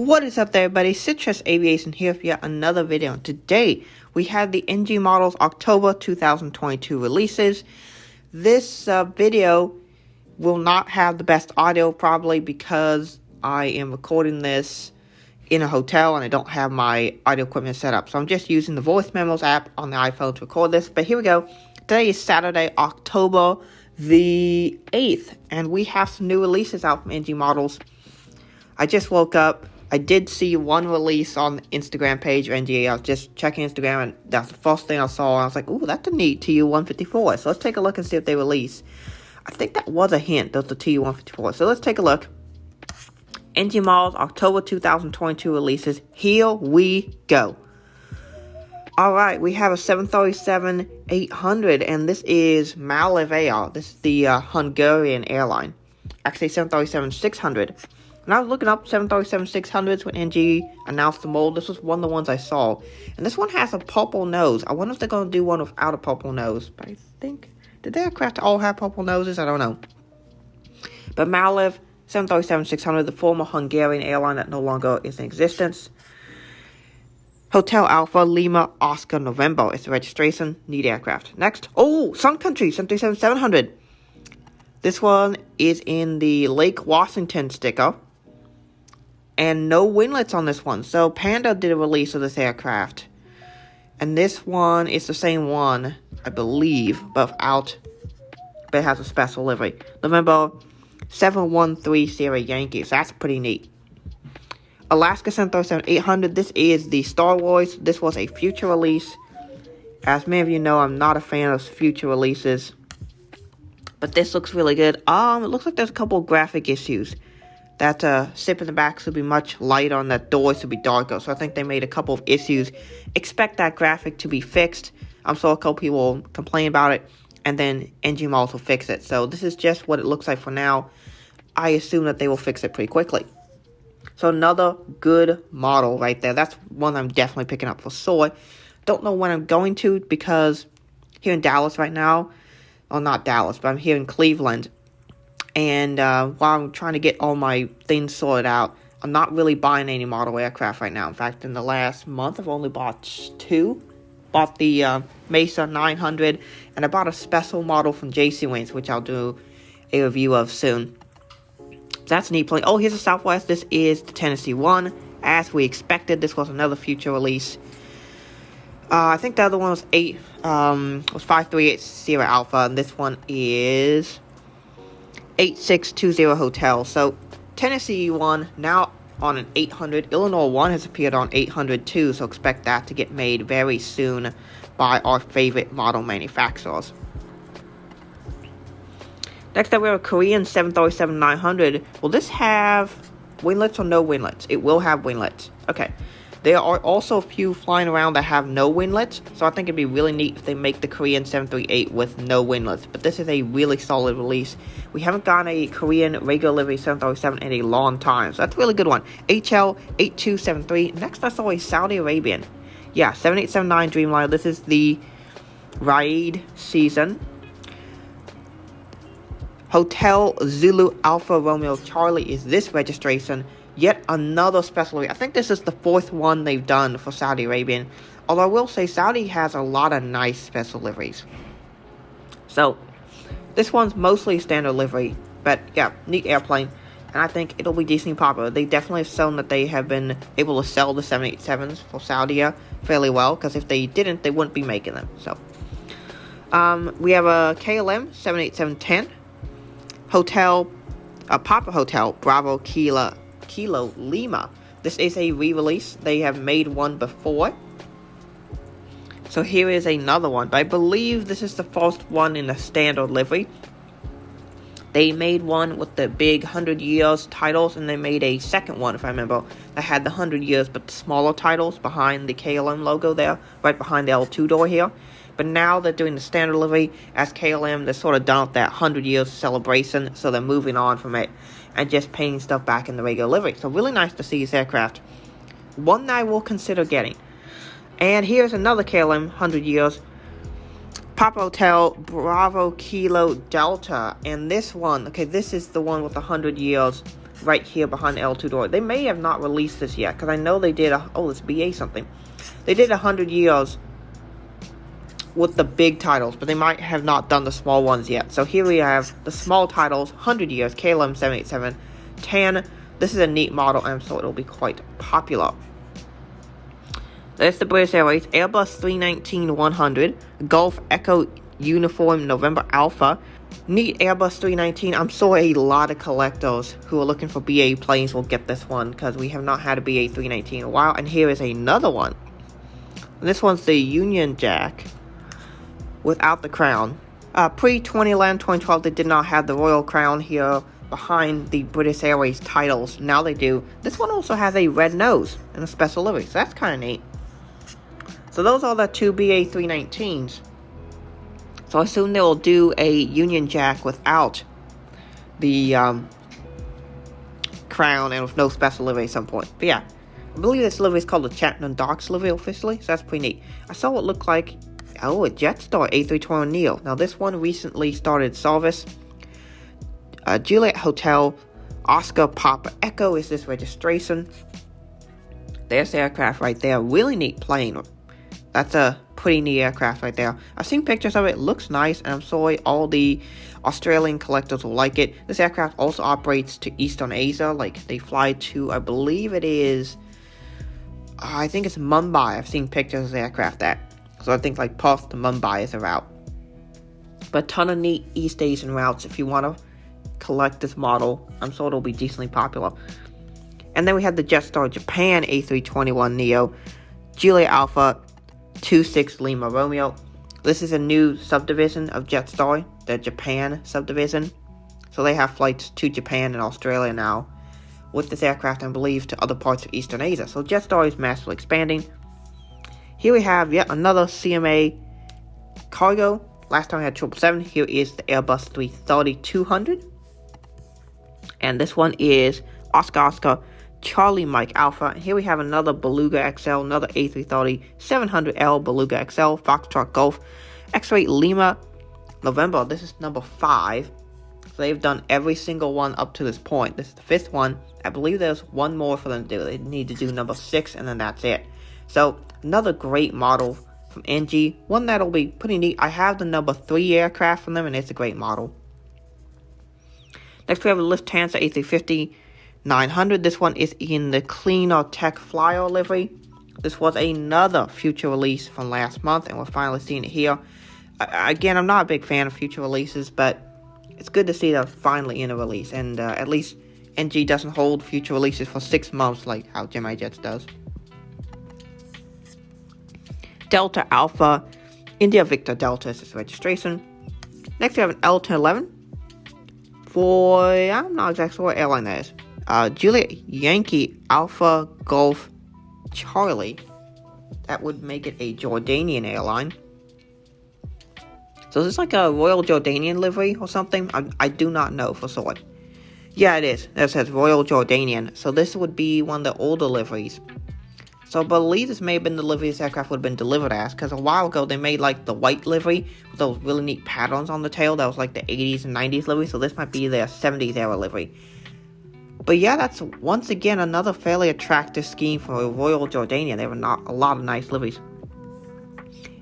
What is up there, everybody? Citrus Aviation here for yet another video. Today, we have the NG Models October 2022 releases. This video will not have the best audio, probably because I am recording this in a hotel and I don't have my audio equipment set up. So I'm just using the Voice Memos app on the iPhone to record this. But here we go. Today is Saturday, October the 8th, and we have some new releases out from NG Models. I just woke up. I did see one release on the Instagram page of NG. I was just checking Instagram, and that's the first thing I saw. I was like, ooh, that's a neat TU-154. So let's take a look and see if they release. I think that was a hint, that was the TU-154. So let's take a look. NG Models October 2022 releases. Here we go. Alright, we have a 737-800, and this is Malev Air. This is the Hungarian airline. Actually, 737-600. And I was looking up 737-600s when NG announced the mold. This was one of the ones I saw. And this one has a purple nose. I wonder if they're going to do one without a purple nose. But I think, did the aircraft all have purple noses? I don't know. But Malev 737-600, the former Hungarian airline that no longer is in existence. Hotel Alpha Lima Oscar November is the registration. Neat aircraft. Next. Oh, Sun Country 737-700. This one is in the Lake Washington sticker. And no winglets on this one. So Panda did a release of this aircraft. And this one is the same one, I believe, but it has a special livery. November 713 Sierra Yankee. So that's pretty neat. Alaska 737-800. This is the Star Wars. This was a future release. As many of you know, I'm not a fan of future releases. But this looks really good. It looks like there's a couple of graphic issues. That zip in the back should be much lighter and that door should be darker. So I think they made a couple of issues. Expect that graphic to be fixed. I'm sure a couple people will complain about it. And then NG Models will fix it. So this is just what it looks like for now. I assume that they will fix it pretty quickly. So another good model right there. That's one I'm definitely picking up for sure. Don't know when I'm going to because here in Dallas right now. Well, not Dallas, but I'm here in Cleveland. And while I'm trying to get all my things sorted out, I'm not really buying any model aircraft right now. In fact, in the last month, I've only bought two. Bought the Mesa 900, and I bought a special model from JC Wings, which I'll do a review of soon. That's a neat plane. Oh, here's a Southwest. This is the Tennessee 1. As we expected, this was another future release. I think the other one was 538 Sierra Alpha, and this one is 8620 Hotel. So Tennessee 1 now on an 800. Illinois 1 has appeared on 800 too, so expect that to get made very soon by our favorite model manufacturers. Next up, we have a Korean 737-900. Will this have winglets or no winglets? It will have winglets. Okay. There are also a few flying around that have no winglets, so I think it'd be really neat if they make the Korean 738 with no winglets. But this is a really solid release. We haven't gotten a Korean regular livery 737 in a long time, so that's a really good one. HL8273. Next, I saw a Saudi Arabian. Yeah, 7879 Dreamliner. This is the Riyadh season. Hotel Zulu Alpha Romeo Charlie is this registration. Yet another special livery. I think this is the fourth one they've done for Saudi Arabian. Although I will say Saudi has a lot of nice special liveries. So, this one's mostly standard livery. But yeah, neat airplane. And I think it'll be decently popular. They definitely have shown that they have been able to sell the 787s for Saudi fairly well. Because if they didn't, they wouldn't be making them. So, we have a KLM 787-10. Hotel, Papa Hotel, Bravo Kilo Lima. This is a re-release. They have made one before. So here is another one. But I believe this is the first one in the standard livery. They made one with the big 100 years titles. And they made a second one, if I remember, that had the 100 years but the smaller titles behind the KLM logo there. Right behind the L2 door here. But now they're doing the standard livery as KLM. They're sort of done with that 100 years celebration. So they're moving on from it and just painting stuff back in the regular livery. So really nice to see this aircraft. One that I will consider getting. And here's another KLM 100 years. Papa Hotel Bravo Kilo Delta. And this one, okay, this is the one with 100 years right here behind the L2 door. They may have not released this yet, because I know they did it's BA something. They did 100 years with the big titles, but they might have not done the small ones yet. So here we have the small titles, 100 years, KLM787 tan. This is a neat model, and so it'll be quite popular. There's the British Airways Airbus 319-100 Gulf Echo Uniform November Alpha. Neat Airbus 319. I'm sure a lot of collectors who are looking for BA planes will get this one, because we have not had a BA 319 in a while. And here is another one. And this one's the Union Jack without the crown. Pre-2011, 2012, they did not have the Royal Crown here behind the British Airways titles. Now they do. This one also has a red nose and a special livery, so that's kind of neat. So those are the two BA 319s. So I assume they will do a Union Jack without the crown and with no special livery at some point. But yeah, I believe this livery is called the Chatham Docks livery officially, so that's pretty neat. I saw what looked like, a Jetstar A321neo. Now this one recently started service. Juliet Hotel Oscar Papa Echo is this registration. There's the aircraft right there. Really neat plane. That's a pretty neat aircraft right there. I've seen pictures of it. It looks nice, and I'm sorry all the Australian collectors will like it. This aircraft also operates to Eastern Asia. Like, they fly to, I believe it is, I think it's Mumbai. I've seen pictures of the aircraft that. So I think like Perth to Mumbai is a route. But a ton of neat East Asian routes if you want to collect this model. I'm sure it'll be decently popular. And then we have the Jetstar Japan A321neo Juliet Alpha 26 Lima Romeo. This is a new subdivision of Jetstar, the Japan subdivision. So they have flights to Japan and Australia now with this aircraft, and I believe to other parts of Eastern Asia. So Jetstar is massively expanding. Here we have yet another CMA cargo. Last time we had 777. Here is the Airbus 330-200. And this one is Oscar Charlie Mike Alpha. And here we have another Beluga XL, another A330-700L Beluga XL, Foxtrot Golf, X-Ray Lima, November. This is number 5. So they've done every single one up to this point. This is the 5th one. I believe there's one more for them to do. They need to do number 6, and then that's it. So another great model from NG. One that'll be pretty neat. I have the number 3 aircraft from them, and it's a great model. Next we have the Lufthansa A350-900. This one is in the Cleaner Tech Flyer livery. This was another future release from last month, and we're finally seeing it here. Again, I'm not a big fan of future releases, but it's good to see they're finally in a release. And at least NG doesn't hold future releases for 6 months like how Gemini Jets does. Delta Alpha India Victor Delta is its registration. Next we have an L1011 for, I'm not exactly sure what airline that is. Juliet Yankee Alpha Golf Charlie. That would make it a Jordanian airline. So is this like a Royal Jordanian livery or something? I do not know for sure. Yeah, it is. It says Royal Jordanian. So this would be one of the older liveries. So I believe this may have been the livery this aircraft would have been delivered as, because a while ago they made like the white livery with those really neat patterns on the tail. That was like the 80s and 90s livery, so this might be their 70s era livery. But yeah, that's once again another fairly attractive scheme for Royal Jordania. They have a lot of nice liveries.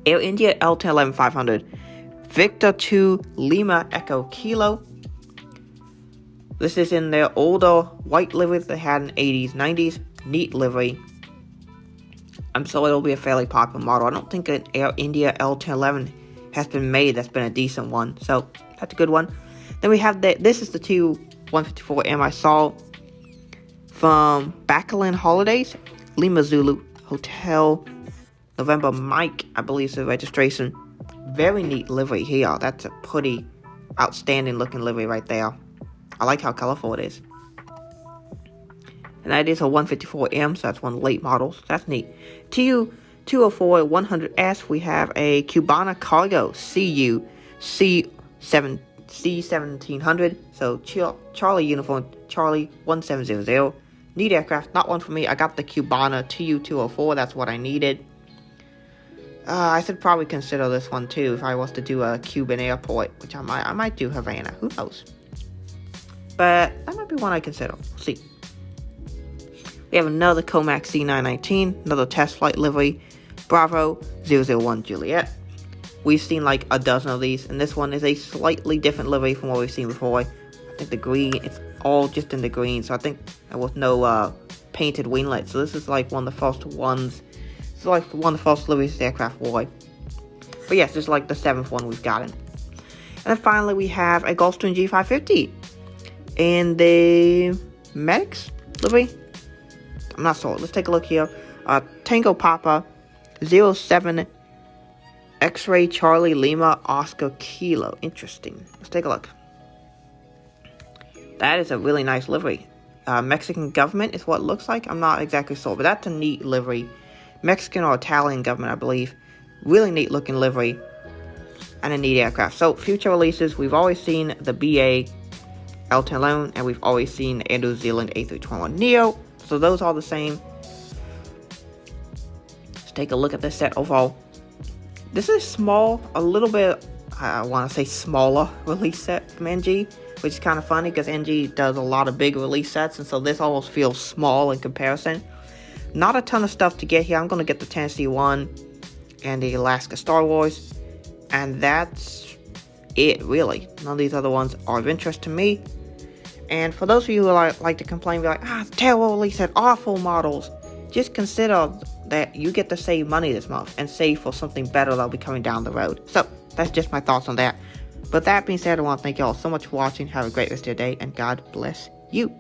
Air India L1011-500 Victor 2 Lima Echo Kilo. This is in their older white livery that they had in the 80s, 90s. Neat livery. I'm sure it'll be a fairly popular model. I don't think an Air India L1011 has been made that's been a decent one. So that's a good one. Then we have this is the 154M I saw from Bacalin Holidays. Lima Zulu Hotel November Mike, I believe is the registration. Very neat livery here. That's a pretty outstanding looking livery right there. I like how colorful it is. And that is a 154M, so that's one late model. So that's neat. TU-204-100S, we have a Cubana Cargo CU C1700. So Charlie Uniform Charlie 1700. Neat aircraft, not one for me. I got the Cubana TU-204, that's what I needed. I should probably consider this one too if I was to do a Cuban airport, which I might do Havana. Who knows? but that might be one I consider. We'll see. We have another Comac C919, another test flight livery, Bravo 001 Juliet. We've seen like a dozen of these, and this one is a slightly different livery from what we've seen before. I think the green, it's all just in the green, so I think there was no painted winglet. So this is like one of the first ones. It's like one of the first liveries the aircraft wore. But yes, this is like the 7th one we've gotten. And then finally we have a Gulfstream G550 in the Medics livery. I'm not sure. Let's take a look here. Tango Papa 07 X-Ray Charlie Lima Oscar Kilo. Interesting. Let's take a look. That is a really nice livery. Mexican government is what it looks like. I'm not exactly sure, but that's a neat livery. Mexican or Italian government, I believe. Really neat looking livery. And a neat aircraft. So, future releases, we've always seen the BA L1011, and we've always seen the Air New Zealand A321neo. So those are the same. Let's take a look at this set overall. This is small, a little bit, I want to say smaller release set from NG, which is kind of funny because NG does a lot of big release sets, and so this almost feels small in comparison. Not a ton of stuff to get here. I'm going to get the Tennessee one and the Alaska Star Wars, and that's it, really. None of these other ones are of interest to me. And for those of you who like to complain, be like, terrible release set, awful models, just consider that you get to save money this month and save for something better that'll be coming down the road. So, that's just my thoughts on that. But that being said, I want to thank you all so much for watching. Have a great rest of your day, and God bless you.